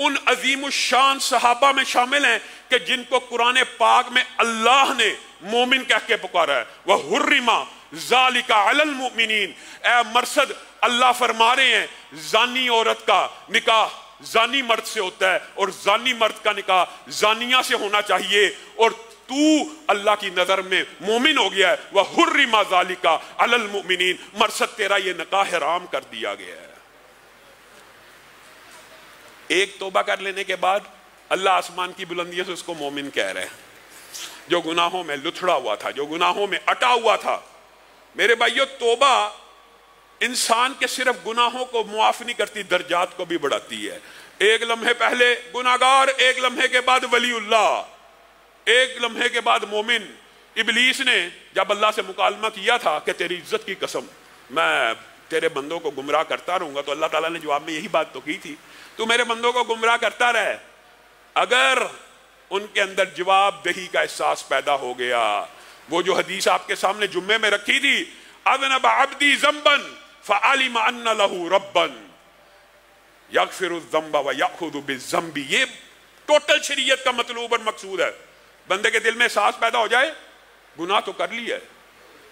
ان عظیم الشان صحابہ میں شامل ہیں کہ جن کو قرآن پاک میں اللہ نے مومن کہہ کے پکارا ہے. وَحُرِّمَ ذَلِكَ عَلَى الْمُؤْمِنِينَ. اے مرصد اللہ فرما رہے ہیں زانی عورت کا نکاح زانی مرد سے ہوتا ہے اور زانی مرد کا نکاح زانیہ سے ہونا چاہیے, اور تو اللہ کی نظر میں مومن ہو گیا ہے. وَحُرِّمَ ذَلِكَ عَلَى الْمُؤْمِنِينَ. مرصد تیرا یہ نکاح حرام کر دیا گیا ہے. ایک توبہ کر لینے کے بعد اللہ آسمان کی بلندیوں سے اس کو مومن کہہ رہے ہیں جو گناہوں میں لتھڑا ہوا تھا, جو گناہوں میں اٹا ہوا تھا. میرے بھائیو, توبہ انسان کے صرف گناہوں کو معاف نہیں کرتی, درجات کو بھی بڑھاتی ہے. ایک لمحے پہلے گناہگار, ایک لمحے کے بعد ولی اللہ, ایک لمحے کے بعد مومن. ابلیس نے جب اللہ سے مکالمہ کیا تھا کہ تیری عزت کی قسم میں تیرے بندوں کو گمراہ کرتا رہوں گا, تو اللہ تعالیٰ نے جواب میں یہی بات تو کی تھی, تو میرے بندوں کو گمراہ کرتا رہے. اگر ان کے اندر جواب دہی کا احساس پیدا ہو گیا, وہ جو حدیث آپ کے سامنے جمعے میں رکھی تھی, اذنب عبدی ذنبا فعلم ان له ربا یغفر الذنب ویأخذ بالذنب. یہ ٹوٹل شریعت کا مطلوب اور مقصود ہے. بندے کے دل میں احساس پیدا ہو جائے گناہ تو کر لیا ہے,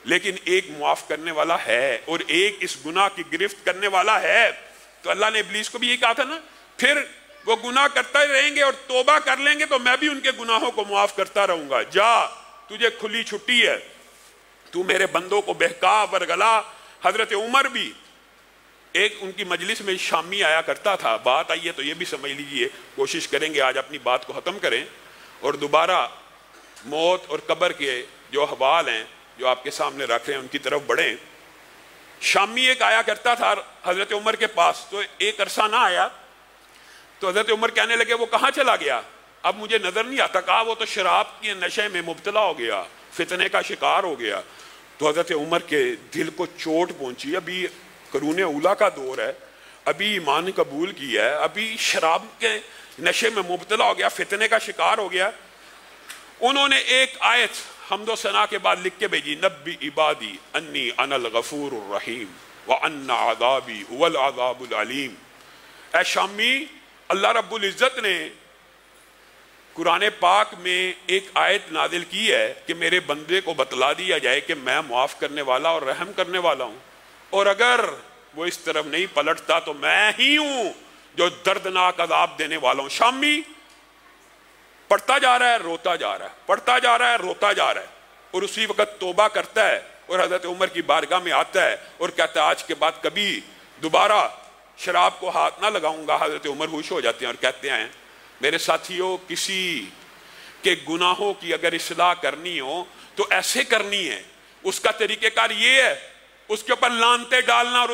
لیکن ایک معاف کرنے والا ہے اور ایک اس گناہ کی گرفت کرنے والا ہے. تو اللہ نے ابلیس کو بھی یہی کہا تھا نا, پھر وہ گناہ کرتا رہیں گے اور توبہ کر لیں گے تو میں بھی ان کے گناہوں کو معاف کرتا رہوں گا. جا, تجھے کھلی چھٹی ہے, تو میرے بندوں کو بہکا ورگلا. حضرت عمر بھی ایک ان کی مجلس میں شامی آیا کرتا تھا. بات آئی ہے تو یہ بھی سمجھ لیجئے, کوشش کریں گے آج اپنی بات کو ختم کریں اور دوبارہ موت اور قبر کے جو احوال ہیں جو آپ کے سامنے رکھ رہے ہیں ان کی طرف بڑھیں. شامی ایک آیا کرتا تھا حضرت عمر کے پاس, تو ایک عرصہ نہ آیا تو حضرت عمر کہنے لگے وہ کہاں چلا گیا, اب مجھے نظر نہیں آتا. کہا وہ تو شراب کے نشے میں مبتلا ہو گیا, فتنے کا شکار ہو گیا. تو حضرت عمر کے دل کو چوٹ پہنچی. ابھی قرون اولیٰ کا دور ہے, ابھی ایمان قبول کیا ہے, ابھی شراب کے نشے میں مبتلا ہو گیا, فتنے کا شکار ہو گیا. انہوں نے ایک آیت حمد و ثنا کے بعد لکھ کے بھیجی, نبی عبادی انی انا الغفور الرحیم وان عذابی هو العذاب العلیم. اے شامی, اللہ رب العزت نے قرآن پاک میں ایک آیت نازل کی ہے کہ میرے بندے کو بتلا دیا جائے کہ میں معاف کرنے والا اور رحم کرنے والا ہوں, اور اگر وہ اس طرف نہیں پلٹتا تو میں ہی ہوں جو دردناک عذاب دینے والا ہوں. شامی پڑھتا جا رہا ہے, روتا جا رہا ہے, پڑھتا جا رہا ہے, روتا جا رہا ہے, اور اسی وقت توبہ کرتا ہے اور حضرت عمر کی بارگاہ میں آتا ہے اور کہتا ہے آج کے بعد کبھی دوبارہ شراب کو ہاتھ نہ لگاؤں گا. حضرت عمر ہوش ہو جاتے ہیں اور کہتے ہیں میرے ساتھیوں, کسی کے گناہوں کی اگر اصلاح کرنی ہو تو ایسے کرنی ہے. اس کا طریقہ کار یہ ہے, اس کے اوپر لانتے ڈالنا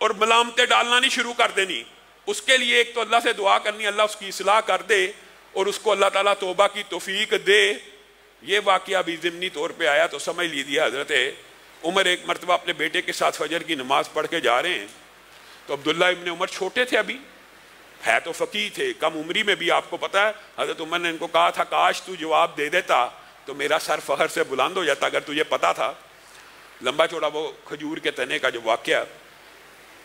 اور ملامتیں ڈالنا نہیں شروع کر دینی. اس کے لیے ایک تو اللہ سے دعا کرنی, اللہ اس کی اصلاح کر دے اور اس کو اللہ تعالیٰ توبہ کی توفیق دے. یہ واقعہ بھی ضمنی طور پہ آیا تو سمجھ لیجیے. حضرت عمر ایک مرتبہ اپنے بیٹے کے ساتھ فجر کی نماز پڑھ کے جا رہے ہیں, تو عبداللہ ابن عمر چھوٹے تھے, ابھی ہے تو فقیہ تھے, کم عمری میں بھی آپ کو پتا ہے. حضرت عمر نے ان کو کہا تھا کاش تو جواب دے دیتا تو میرا سر فخر سے بلند ہو جاتا اگر تجھے پتا تھا. لمبا چوڑا وہ کھجور کے تنے کا جو واقعہ,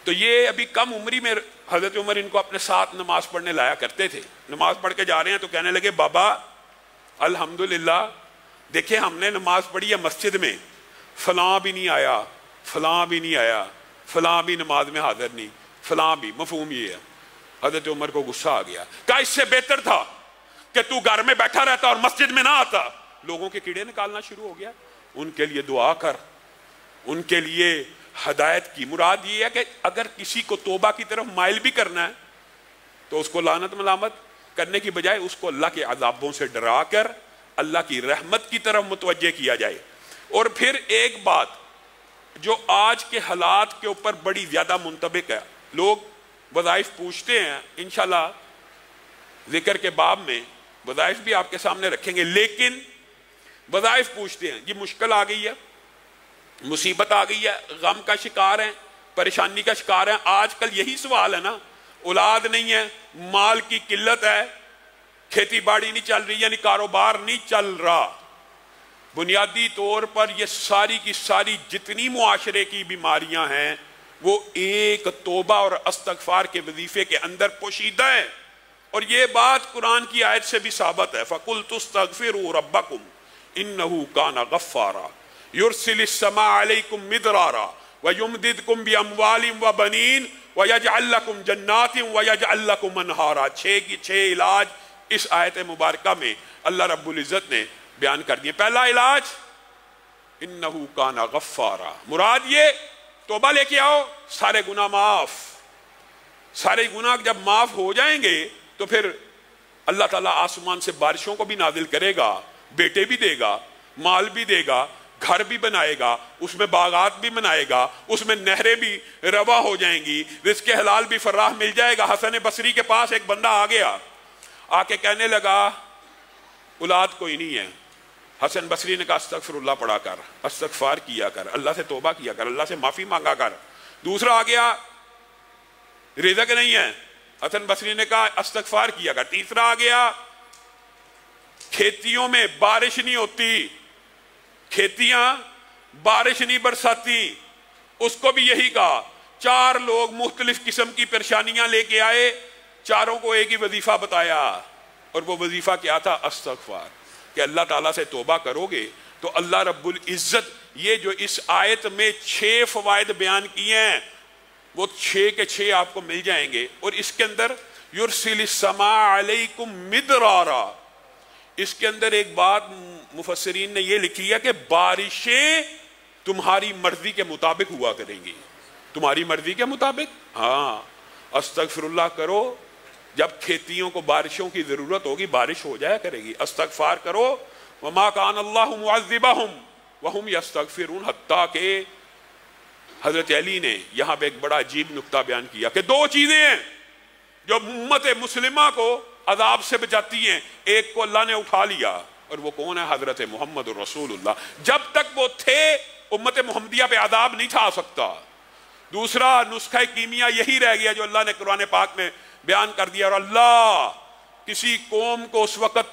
تو یہ ابھی کم عمری میں حضرت عمر ان کو اپنے ساتھ نماز پڑھنے لایا کرتے تھے. نماز پڑھ کے جا رہے ہیں تو کہنے لگے بابا الحمدللہ دیکھیں ہم نے نماز پڑھی ہے مسجد میں, فلاں بھی نہیں آیا, فلاں بھی نہیں آیا, فلاں بھی نماز میں حاضر نہیں, فلاں بھی. مفہوم یہ ہے. حضرت عمر کو غصہ آ گیا, کہا اس سے بہتر تھا کہ تو گھر میں بیٹھا رہتا اور مسجد میں نہ آتا. لوگوں کے کیڑے نکالنا شروع ہو گیا. ان کے لیے دعا کر, ان کے لیے ہدایت کی. مراد یہ ہے کہ اگر کسی کو توبہ کی طرف مائل بھی کرنا ہے تو اس کو لعنت ملامت کرنے کی بجائے اس کو اللہ کے عذابوں سے ڈرا کر اللہ کی رحمت کی طرف متوجہ کیا جائے. اور پھر ایک بات جو آج کے حالات کے اوپر بڑی زیادہ منطبق ہے, لوگ وظائف پوچھتے ہیں, انشاءاللہ ذکر کے باب میں وظائف بھی آپ کے سامنے رکھیں گے, لیکن وظائف پوچھتے ہیں جی مشکل آ گئی ہے, مصیبت آ گئی ہے, غم کا شکار ہیں, پریشانی کا شکار ہیں. آج کل یہی سوال ہے نا, اولاد نہیں ہے, مال کی قلت ہے, کھیتی باڑی نہیں چل رہی, یعنی کاروبار نہیں چل رہا. بنیادی طور پر یہ ساری کی ساری جتنی معاشرے کی بیماریاں ہیں وہ ایک توبہ اور استغفار کے وظیفے کے اندر پوشیدہ ہیں. اور یہ بات قرآن کی آیت سے بھی ثابت ہے، فَقُلْتُ اسْتَغْفِرُوا رَبَّكُمْ إِنَّهُ كَانَ غَفَّارًا يُرْسِلِ السَّمَاءَ عَلَيْكُمْ مِدْرَارًا وَيُمْدِدْكُمْ بِأَمْوَالٍ وَبَنِينَ وَيَجْعَلْ لَكُمْ جَنَّاتٍ وَيَجْعَلْ لَكُمْ أَنْهَارًا۔ 6 کی 6 علاج اس آیت مبارکہ میں اللہ رب العزت نے بیان کر دیے۔ پہلا علاج انہو کان غفارا، مراد یہ توبہ لے کے آؤ، سارے گناہ معاف۔ سارے گناہ جب معاف ہو جائیں گے تو پھر اللہ تعالیٰ آسمان سے بارشوں کو بھی نازل کرے گا، بیٹے بھی دے گا، مال بھی دے گا، گھر بھی بنائے گا، اس میں باغات بھی بنائے گا، اس میں نہریں بھی روا ہو جائیں گی، رزق حلال بھی فراہ مل جائے گا۔ حسن بصری کے پاس ایک بندہ آ گیا، آ کے کہنے لگا اولاد کوئی نہیں ہے۔ حسن بصری نے کہا استغفر اللہ پڑھا کر، استغفار کیا کر، اللہ سے توبہ کیا کر، اللہ سے معافی مانگا کر۔ دوسرا آ گیا رزق نہیں ہے، حسن بصری نے کہا استغفار کیا کر۔ تیسرا آ گیا کھیتیوں میں بارش نہیں ہوتی، کھیتیاں بارش نہیں برساتی، اس کو بھی یہی کہا۔ 4 لوگ مختلف قسم کی پریشانیاں لے کے آئے، چاروں کو ایک ہی وظیفہ بتایا، اور وہ وظیفہ کیا تھا؟ استغفار، کہ اللہ تعالیٰ سے توبہ کرو گے تو اللہ رب العزت یہ جو اس آیت میں 6 فوائد بیان کیے ہیں وہ 6 کے 6 آپ کو مل جائیں گے۔ اور اس کے اندر یرسل السماء علیکم مدرارا، اس کے اندر ایک بات مفسرین نے یہ لکھی ہے کہ بارشیں تمہاری مرضی کے مطابق ہوا کریں گی۔ تمہاری مرضی کے مطابق؟ ہاں، استغفر اللہ کرو، جب کھیتیوں کو بارشوں کی ضرورت ہوگی بارش ہو جایا کرے گی۔ استغفار کرو، وما کان اللہ معذبہم وہم یستغفرون، حتیٰ کہ حضرت علی نے یہاں پہ ایک بڑا عجیب نکتہ بیان کیا کہ 2 چیزیں ہیں جو امت مسلمہ کو عذاب سے بچاتی ہیں، ایک کو اللہ نے اٹھا لیا، اور وہ کون ہے؟ حضرت محمد رسول اللہ۔ جب تک وہ تھے امت محمدیہ پہ عذاب نہیں تھا آ سکتا۔ دوسرا نسخہ کیمیا یہی رہ گیا جو اللہ نے قرآن پاک میں بیان کر دیا، اور اللہ کسی قوم کو اس وقت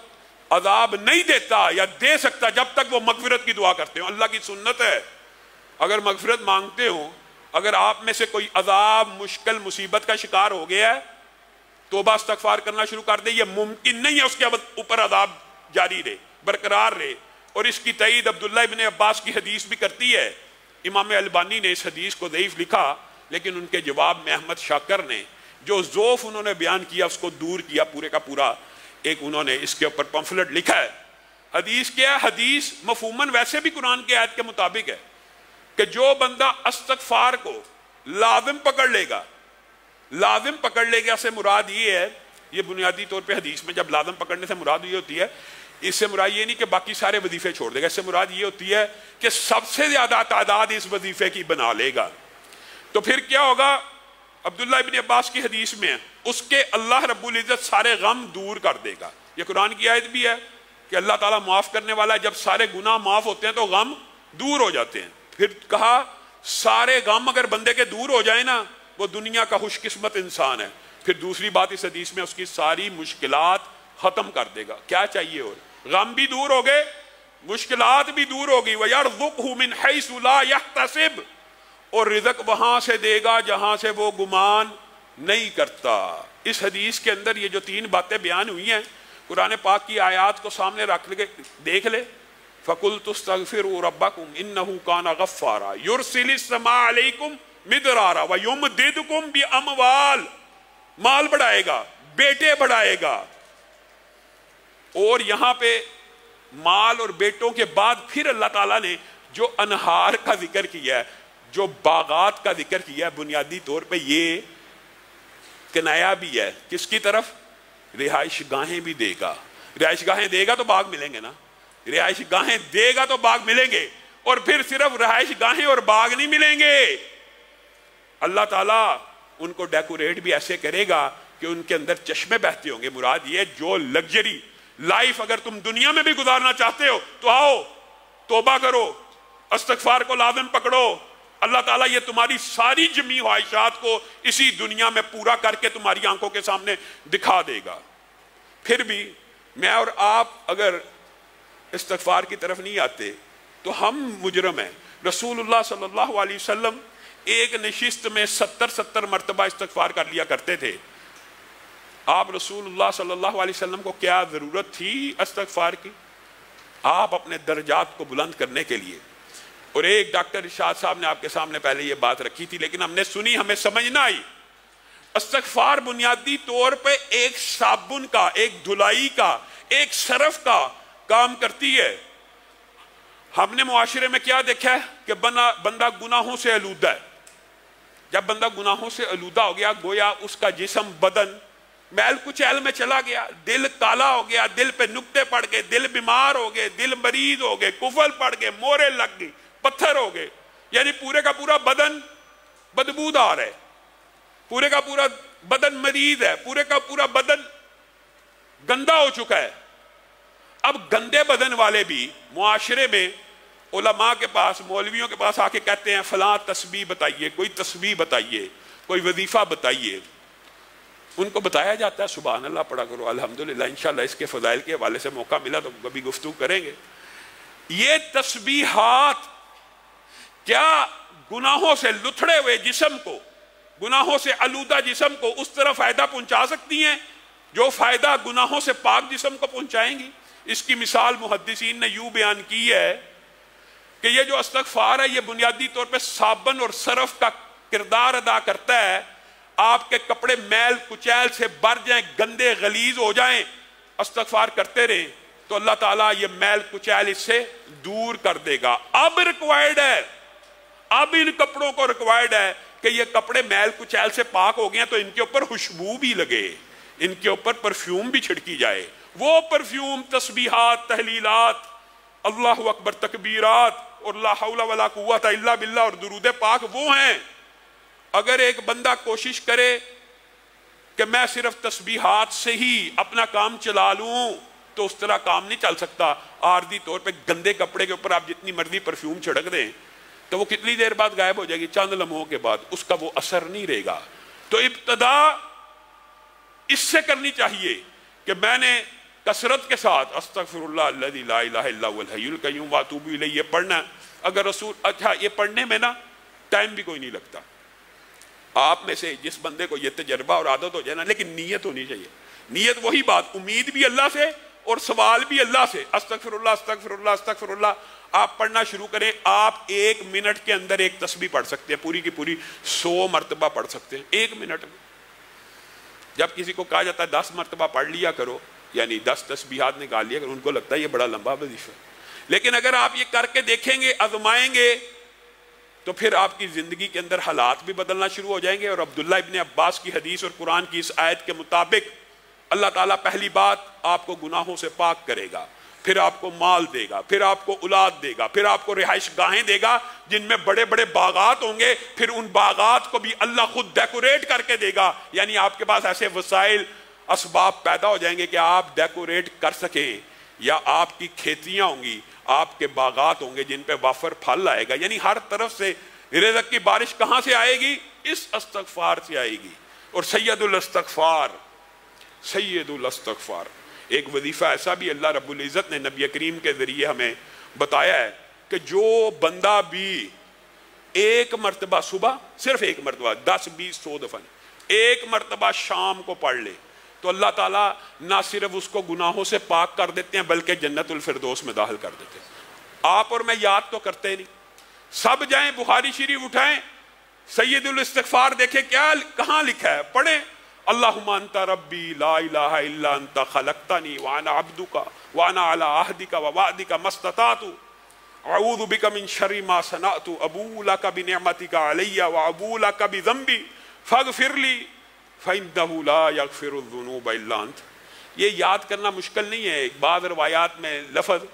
عذاب نہیں دیتا یا دے سکتا جب تک وہ مغفرت کی دعا کرتے ہوں۔ اللہ کی سنت ہے، اگر مغفرت مانگتے ہوں، اگر آپ میں سے کوئی عذاب مشکل مصیبت کا شکار ہو گیا ہے، توبہ استغفار کرنا شروع کر دے، یہ ممکن نہیں ہے اس کے اوپر عذاب جاری رہے، برقرار رہے۔ اور اس کی تائید عبداللہ ابن عباس کی حدیث بھی کرتی ہے۔ امام البانی نے اس حدیث کو ضعیف لکھا، لیکن ان کے جواب میں احمد شاکر نے جو ضعف انہوں نے بیان کیا اس کو دور کیا، پورے کا پورا ایک انہوں نے اس کے اوپر پمفلٹ لکھا ہے۔ حدیث کیا ہے؟ حدیث مفہوماً ویسے بھی قرآن کی آیت کے مطابق ہے کہ جو بندہ استغفار کو لازم پکڑ لے گا، لازم پکڑ لے گا سے مراد یہ ہے، یہ بنیادی طور پہ حدیث میں جب لازم پکڑنے سے مراد یہ ہوتی ہے، اس سے مراد یہ نہیں کہ باقی سارے وظیفے چھوڑ دے گا، اس سے مراد یہ ہوتی ہے کہ سب سے زیادہ تعداد اس وظیفے کی بنا لے گا۔ تو پھر کیا ہوگا؟ عبداللہ ابن عباس کی حدیث میں اس کے اللہ رب العزت سارے غم دور کر دے گا۔ یہ قرآن کی آیت بھی ہے کہ اللہ تعالیٰ معاف کرنے والا ہے، جب سارے گناہ معاف ہوتے ہیں تو غم دور ہو جاتے ہیں۔ پھر کہا سارے غم اگر بندے کے دور ہو جائیں نا، وہ دنیا کا خوش قسمت انسان ہے۔ پھر دوسری بات اس حدیث میں اس کی ساری مشکلات ختم کر دے گا۔ کیا چاہیے؟ اور غم بھی دور ہو گئے، مشکلات بھی دور ہوگی، وَيَرْزُقْهُ مِنْ حَيْثُ لَا يَحْتَسِبُ، اور رزق وہاں سے دے گا جہاں سے وہ گمان نہیں کرتا۔ اس حدیث کے اندر یہ جو 3 باتیں بیان ہوئی ہیں، قرآن پاک کی آیات کو سامنے رکھ کے دیکھ لے۔ فَقُلْتُ اسْتَغْفِرُوا رَبَّكُمْ إِنَّهُ كَانَ غَفَّارًا يُرْسِلِ السَّمَاءَ عَلَيْكُمْ مِدْرَارًا وَيُمْدِدْكُمْ بِأَمْوَالٍ، مال بڑھائے گا، بیٹے بڑھائے گا۔ اور یہاں پہ مال اور بیٹوں کے بعد پھر اللہ تعالیٰ نے جو انہار کا ذکر کیا ہے، جو باغات کا ذکر کیا ہے، بنیادی طور پہ یہ کنایا بھی ہے کس کی طرف؟ رہائش گاہیں بھی دے گا۔ رہائش گاہیں دے گا تو باغ ملیں گے نا، رہائش گاہیں دے گا تو باغ ملیں گے۔ اور پھر صرف رہائش گاہیں اور باغ نہیں ملیں گے، اللہ تعالیٰ ان کو ڈیکوریٹ بھی ایسے کرے گا کہ ان کے اندر چشمے بہتے ہوں گے۔ مراد یہ جو لگژری لائف اگر تم دنیا میں بھی گزارنا چاہتے ہو تو آؤ، توبہ کرو، استغفار کو لازم پکڑو، اللہ تعالیٰ یہ تمہاری ساری جمی خواہشات کو اسی دنیا میں پورا کر کے تمہاری آنکھوں کے سامنے دکھا دے گا۔ پھر بھی میں اور آپ اگر استغفار کی طرف نہیں آتے تو ہم مجرم ہیں۔ رسول اللہ صلی اللہ علیہ وسلم ایک نشست میں 70 مرتبہ استغفار کر لیا کرتے تھے۔ آپ رسول اللہ صلی اللہ علیہ وسلم کو کیا ضرورت تھی استغفار کی؟ آپ اپنے درجات کو بلند کرنے کے لیے. اور ایک ڈاکٹر ارشاد صاحب نے آپ کے سامنے پہلے یہ بات رکھی تھی لیکن ہم نے سنی, ہمیں سمجھ نہ آئی. استغفار بنیادی طور پہ ایک صابن کا, ایک دھلائی کا, ایک صرف کا کام کرتی ہے. ہم نے معاشرے میں کیا دیکھا ہے کہ بندہ گناہوں سے آلودہ ہے. جب بندہ گناہوں سے آلودہ ہو گیا گویا اس کا جسم بدن میل کچیل میں چلا گیا, دل کالا ہو گیا, دل پہ نقطے پڑ گئے, دل بیمار ہو گئے, دل مریض ہو گئے, کفل پڑ گئے, مورے لگ گئی, پتھر ہو گئے. یعنی پورے کا پورا بدن بدبودار ہے, پورے کا پورا بدن مریض ہے, پورے کا پورا بدن گندا ہو چکا ہے. اب گندے بدن والے بھی معاشرے میں علماء کے پاس, مولویوں کے پاس آ کے کہتے ہیں فلاں تسبیح بتائیے, کوئی تسبیح بتائیے, کوئی وظیفہ بتائیے. ان کو بتایا جاتا ہے سبحان اللہ پڑھا کرو, الحمدللہ, انشاءاللہ اس کے فضائل کے حوالے سے موقع ملا تو کبھی گفتگو کریں گے. یہ تسبیحات کیا گناہوں سے لتھڑے ہوئے جسم کو, گناہوں سے آلودہ جسم کو اس طرح فائدہ پہنچا سکتی ہیں جو فائدہ گناہوں سے پاک جسم کو پہنچائیں گی؟ اس کی مثال محدثین نے یوں بیان کی ہے کہ یہ جو استغفار ہے یہ بنیادی طور پہ صابن اور صرف کا کردار ادا کرتا ہے. آپ کے کپڑے میل کچیل سے بھر جائیں, گندے غلیظ ہو جائیں, استغفار کرتے رہیں تو اللہ تعالیٰ یہ میل کچیل اس سے دور کر دے گا. اب ریکوائرڈ ہے, اب ان کپڑوں کو ریکوائرڈ ہے کہ یہ کپڑے میل کچیل سے پاک ہو گئے تو ان کے اوپر خوشبو بھی لگے, ان کے اوپر پرفیوم بھی چھڑکی جائے. وہ پرفیوم تسبیحات, تحلیلات, اللہ اکبر تکبیرات اور لا حول ولا قوت الا باللہ اور درود پاک وہ ہیں. اگر ایک بندہ کوشش کرے کہ میں صرف تسبیحات سے ہی اپنا کام چلا لوں تو اس طرح کام نہیں چل سکتا. عارضی طور پہ گندے کپڑے کے اوپر آپ جتنی مرضی پرفیوم چھڑک دیں تو وہ کتنی دیر بعد غائب ہو جائے گی, چند لمحوں کے بعد, اس کا وہ اثر نہیں رہے گا. تو ابتدا اس سے کرنی چاہیے کہ میں نے کثرت کے ساتھ استغفر اللہ الذی لا الہ الا هو الحی القیوم واتوب الیہ یہ پڑھنا. اگر رسول, اچھا یہ پڑھنے میں نا ٹائم بھی کوئی نہیں لگتا. آپ میں سے جس بندے کو یہ تجربہ اور عادت ہو جائے نا, لیکن نیت ہونی چاہیے. نیت وہی بات, امید بھی اللہ سے اور سوال بھی اللہ سے. استغفر اللہ استغفر اللہ استغفر اللہ آپ پڑھنا شروع کریں. آپ 1 منٹ کے اندر ایک تسبیح پڑھ سکتے ہیں, پوری کی پوری 100 مرتبہ پڑھ سکتے ہیں 1 منٹ میں. جب کسی کو کہا جاتا ہے 10 مرتبہ پڑھ لیا کرو, یعنی 10 تسبیحات نکال لیا کرو, ان کو لگتا ہے یہ بڑا لمبا وظیفہ. لیکن اگر آپ یہ کر کے دیکھیں گے, آزمائیں گے, تو پھر آپ کی زندگی کے اندر حالات بھی بدلنا شروع ہو جائیں گے. اور عبداللہ ابن عباس کی حدیث اور قرآن کی اس آیت کے مطابق اللہ تعالیٰ پہلی بات آپ کو گناہوں سے پاک کرے گا, پھر آپ کو مال دے گا, پھر آپ کو اولاد دے گا, پھر آپ کو رہائش گاہیں دے گا جن میں بڑے بڑے باغات ہوں گے. پھر ان باغات کو بھی اللہ خود ڈیکوریٹ کر کے دے گا. یعنی آپ کے پاس ایسے وسائل اسباب پیدا ہو جائیں گے کہ آپ ڈیکوریٹ کر سکیں, یا آپ کی کھیتیاں ہوں گی, آپ کے باغات ہوں گے جن پہ وافر پھل آئے گا. یعنی ہر طرف سے رزق کی بارش کہاں سے آئے گی؟ اس استغفار سے آئے گی. اور سید الاستغفار, سید الاستغفار ایک وظیفہ ایسا بھی اللہ رب العزت نے نبی کریم کے ذریعے ہمیں بتایا ہے کہ جو بندہ بھی 1 مرتبہ صبح, صرف 1 مرتبہ, 10 20 100 دفعہ, 1 مرتبہ شام کو پڑھ لے تو اللہ تعالیٰ نہ صرف اس کو گناہوں سے پاک کر دیتے ہیں بلکہ جنت الفردوس میں داخل کر دیتے ہیں. آپ اور میں یاد تو کرتے نہیں, سب جائیں بخاری شریف اٹھائیں, سید الاستغفار دیکھیں کیا کہاں لکھا ہے, پڑھیں. اللہم انت ربی لا الہ الا انت خلقتنی وانا عبدک وانا علی عہدک ووعدک ما استطعت اعوذ بک من شر ما صنعت ابوء لک بنعمتک علی وابوء لک بذنبی فاغفر لی فإنہ لا یغفر الذنوب الا انت. یہ یاد کرنا مشکل نہیں ہے. بعض روایات میں لفظ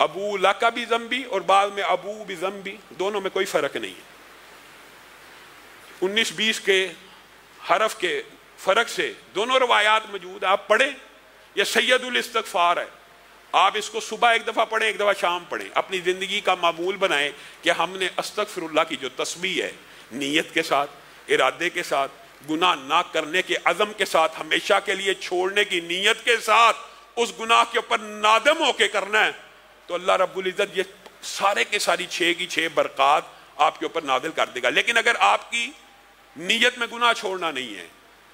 ابو لک بذنبی اور بعض میں ابو بذنبی, دونوں میں کوئی فرق نہیں ہے. 19-20 کے حرف کے فرق سے دونوں روایات موجود ہیں. آپ پڑھیں, یہ سید الاستغفار ہے. آپ اس کو صبح 1 دفعہ پڑھیں, 1 دفعہ شام پڑھیں. اپنی زندگی کا معمول بنائیں کہ ہم نے استغفر اللہ کی جو تسبیح ہے, نیت کے ساتھ, ارادے کے ساتھ, گناہ نہ کرنے کے عزم کے ساتھ, ہمیشہ کے لیے چھوڑنے کی نیت کے ساتھ, اس گناہ کے اوپر نادم ہو کے کرنا ہے, تو اللہ رب العزت یہ سارے کے ساری 6 کی 6 برکات آپ کے اوپر نازل کر دے گا. لیکن اگر آپ کی نیت میں گناہ چھوڑنا نہیں ہے,